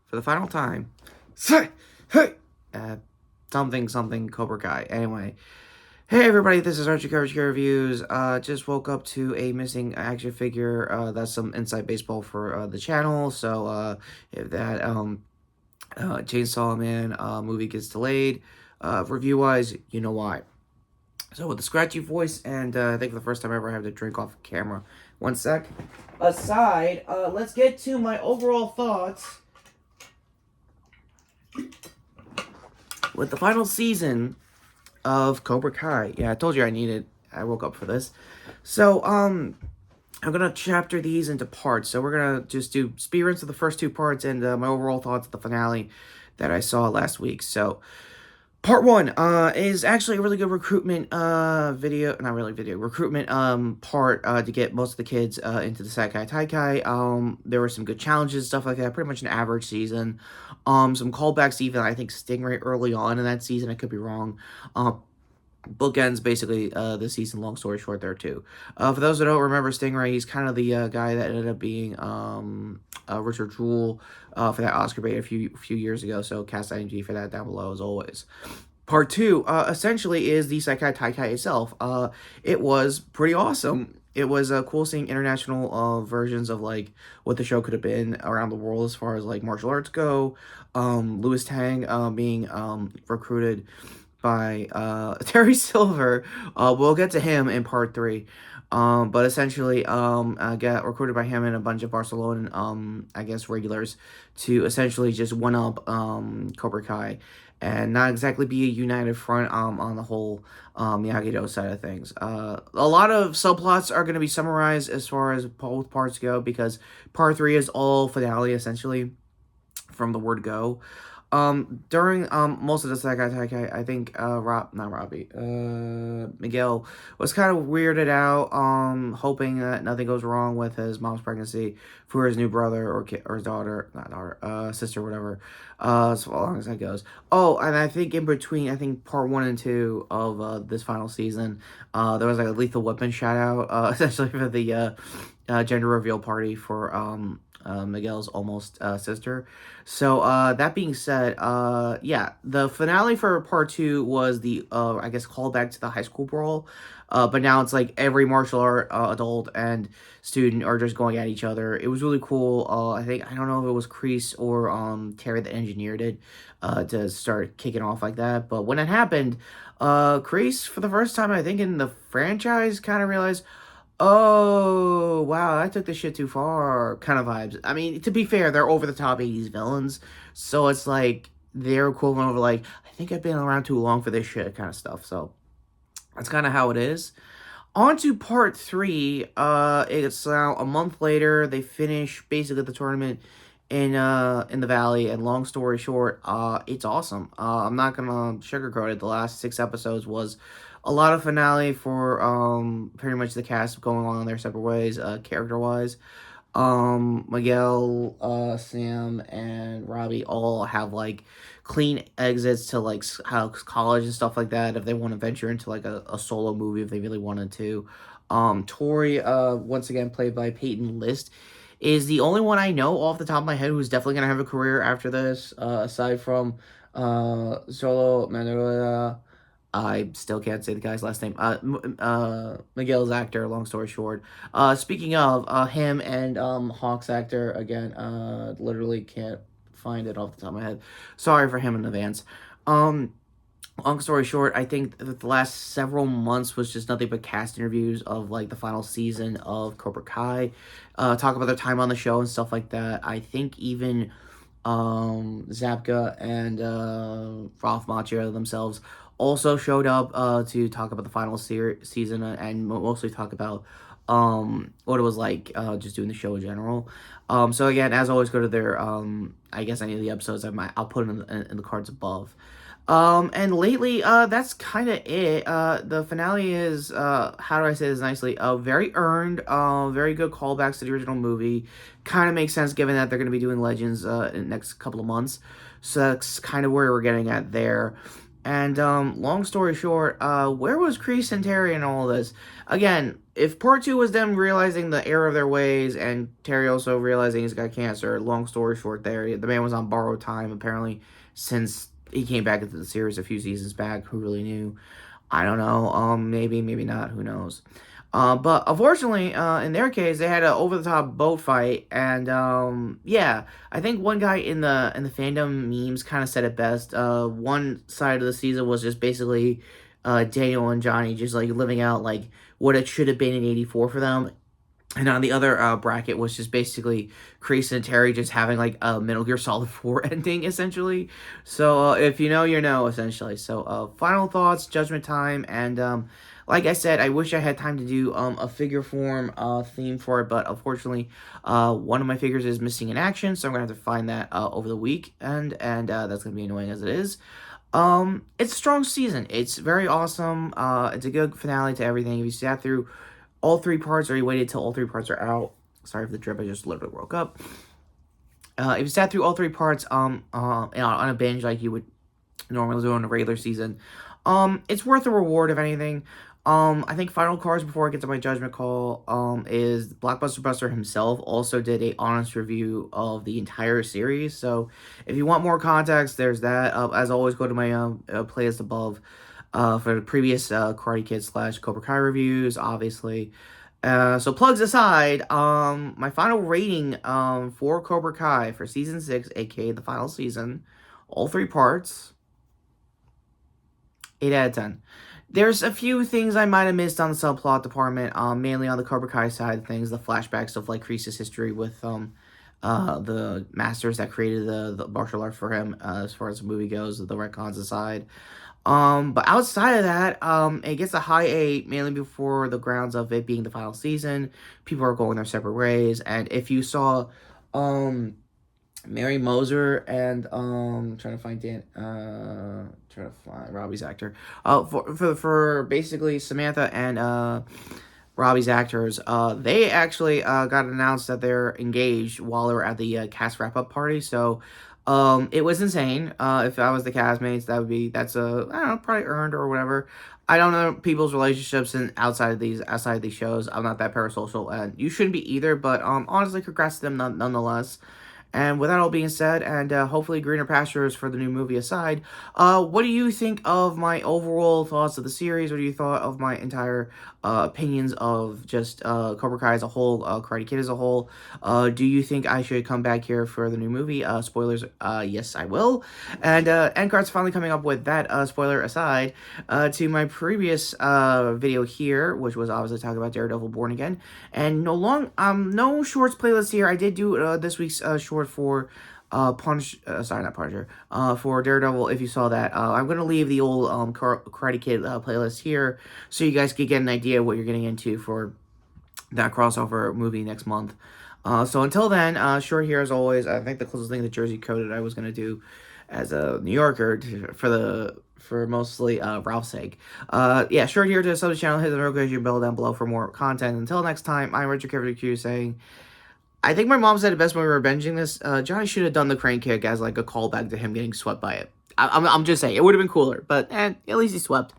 for the final time. Say, hey, something Cobra Kai. Anyway, hey everybody, this is Retrokid Reviews. Just woke up to a missing action figure. That's some inside baseball for the channel. So if that Chainsaw Man movie gets delayed, review wise, you know why. So with the scratchy voice, and I think for the first time ever I have to drink off camera. One sec. Aside, let's get to my overall thoughts with the final season of Cobra Kai. Yeah, I told you I woke up for this. So, I'm gonna chapter these into parts. So we're gonna just do speed runs of the first two parts and my overall thoughts of the finale that I saw last week. So, part one is actually a really good recruitment recruitment part to get most of the kids into the Sekai Taikai. There were some good challenges, stuff like that. Pretty much an average season. Some callbacks even, I think, Stingray early on in that season. I could be wrong. Bookends basically the season, long story short there too. For those that don't remember Stingray, he's kind of the guy that ended up being Richard Jewell for that Oscar bait a few years ago, so cast IMG for that down below as always. Part two essentially is the Sekai Taikai itself. It was pretty awesome. It was cool seeing international versions of like what the show could have been around the world as far as like martial arts go. Louis Tang being recruited by Terry Silver. We'll get to him in part three. But essentially, I got recruited by him and a bunch of Barcelona, I guess, regulars to essentially just one-up Cobra Kai and not exactly be a united front on the whole Miyagi-Do side of things. A lot of subplots are going to be summarized as far as both parts go because part three is all finale, essentially, from the word go. During most of the Sekai Taikai, I think Miguel was kind of weirded out, hoping that nothing goes wrong with his mom's pregnancy for his new brother or his daughter, not daughter, sister, whatever. So long as that goes. Oh, and I think in between, I think part 1 and 2 of this final season, there was like a Lethal Weapon shout out, essentially for the gender reveal party for Miguel's almost sister. So that being said, yeah, the finale for part 2 was the I guess callback to the high school brawl, but now it's like every martial art adult and student are just going at each other. It was really cool. I don't know if it was Kreese or Terry that engineered it to start kicking off like that, but when it happened, Kreese for the first time I think in the franchise kind of realized, oh, wow, I took this shit too far, kind of vibes. I mean, to be fair, they're over-the-top 80s villains, so it's like, they're equivalent of, like, I think I've been around too long for this shit kind of stuff, so that's kind of how it is. On to part 3, it's now a month later, they finish, basically, the tournament in the Valley, and long story short, it's awesome. I'm not gonna sugarcoat it, the last 6 episodes was a lot of finale for pretty much the cast going on their separate ways, character-wise. Miguel, Sam, and Robbie all have like clean exits to like college and stuff like that if they want to venture into like a solo movie if they really wanted to. Tori, once again played by Peyton List, is the only one I know off the top of my head who's definitely gonna have a career after this, aside from Solo Manuela. I still can't say the guy's last name. Miguel's actor, long story short. Speaking of, him and, Hawk's actor, again, literally can't find it off the top of my head. Sorry for him in advance. Long story short, I think that the last several months was just nothing but cast interviews of, like, the final season of Cobra Kai. Talk about their time on the show and stuff like that. I think even, Zapka and, Ralph Macchio themselves also showed up to talk about the final season and mostly talk about what it was like just doing the show in general. So again, as always, go to their I guess any of the episodes I'll put in the cards above. And lately, that's kind of it. The finale is, how do I say this nicely? Very earned, very good callbacks to the original movie. Kind of makes sense given that they're going to be doing Legends in the next couple of months. So that's kind of where we're getting at there. And long story short, where was Kreese and Terry in all this? Again, if part 2 was them realizing the error of their ways and Terry also realizing he's got cancer, long story short there, the man was on borrowed time apparently since he came back into the series a few seasons back. Who really knew? I don't know. Maybe, maybe not. Who knows? But unfortunately, in their case, they had an over-the-top boat fight, and yeah, I think one guy in the fandom memes kind of said it best. One side of the season was just basically Daniel and Johnny just like living out like what it should have been in '84 for them, and on the other bracket was just basically Kreese and Terry just having like a Metal Gear Solid 4 ending, essentially. So if you know, you know, essentially. So final thoughts, judgment time, and like I said, I wish I had time to do a figure form theme for it, but unfortunately, one of my figures is missing in action, so I'm going to have to find that over the week, and that's going to be annoying as it is. It's a strong season. It's very awesome. It's a good finale to everything. If you sat through all 3 parts, or you waited till all 3 parts are out. Sorry for the drip, I just literally woke up. If you sat through all 3 parts on a binge like you would normally do in a regular season, it's worth the reward, if anything. I think final cards before I get to my judgment call, is Blockbuster Buster himself also did a honest review of the entire series. So if you want more context, there's that. As always, go to my playlist above for the previous Karate Kid / Cobra Kai reviews, obviously. So plugs aside, my final rating for Cobra Kai for season 6, aka the final season, all 3 parts, 8 out of 10. There's a few things I might have missed on the subplot department, mainly on the Cobra Kai side of things, the flashbacks of like Kreese's history with the masters that created the martial art for him, as far as the movie goes, the retcons aside. But outside of that, it gets a high 8, mainly before the grounds of it being the final season. People are going their separate ways, and if you saw, Mary Moser and trying to find Robbie's actor. For basically Samantha and Robbie's actors, they actually got announced that they're engaged while they were at the cast wrap up party. So it was insane. If I was the castmates, that's I don't know, probably earned or whatever. I don't know people's relationships and outside of these shows. I'm not that parasocial, and you shouldn't be either. But honestly, congrats to them nonetheless. And with that all being said, and hopefully greener pastures for the new movie aside, what do you think of my overall thoughts of the series? What do you thought of my entire opinions of just Cobra Kai as a whole, Karate Kid as a whole? Do you think I should come back here for the new movie? Spoilers, yes, I will. And end cards finally coming up with that spoiler aside to my previous video here, which was obviously talking about Daredevil Born Again. And no shorts playlist here. I did do this week's short for for Daredevil, if you saw that. I'm going to leave the old Karate Kid playlist here so you guys can get an idea of what you're getting into for that crossover movie next month. So until then, short here as always. I think the closest thing to Jersey coded I was going to do as a New Yorker for mostly Ralph's sake. Yeah, short here to sub the channel, hit the notification bell down below for more content. Until next time, I'm Retrokid Reviews saying, I think my mom said it best when we were binging this. Johnny should have done the crane kick as like a callback to him getting swept by it. I'm just saying, it would have been cooler, but at least he swept.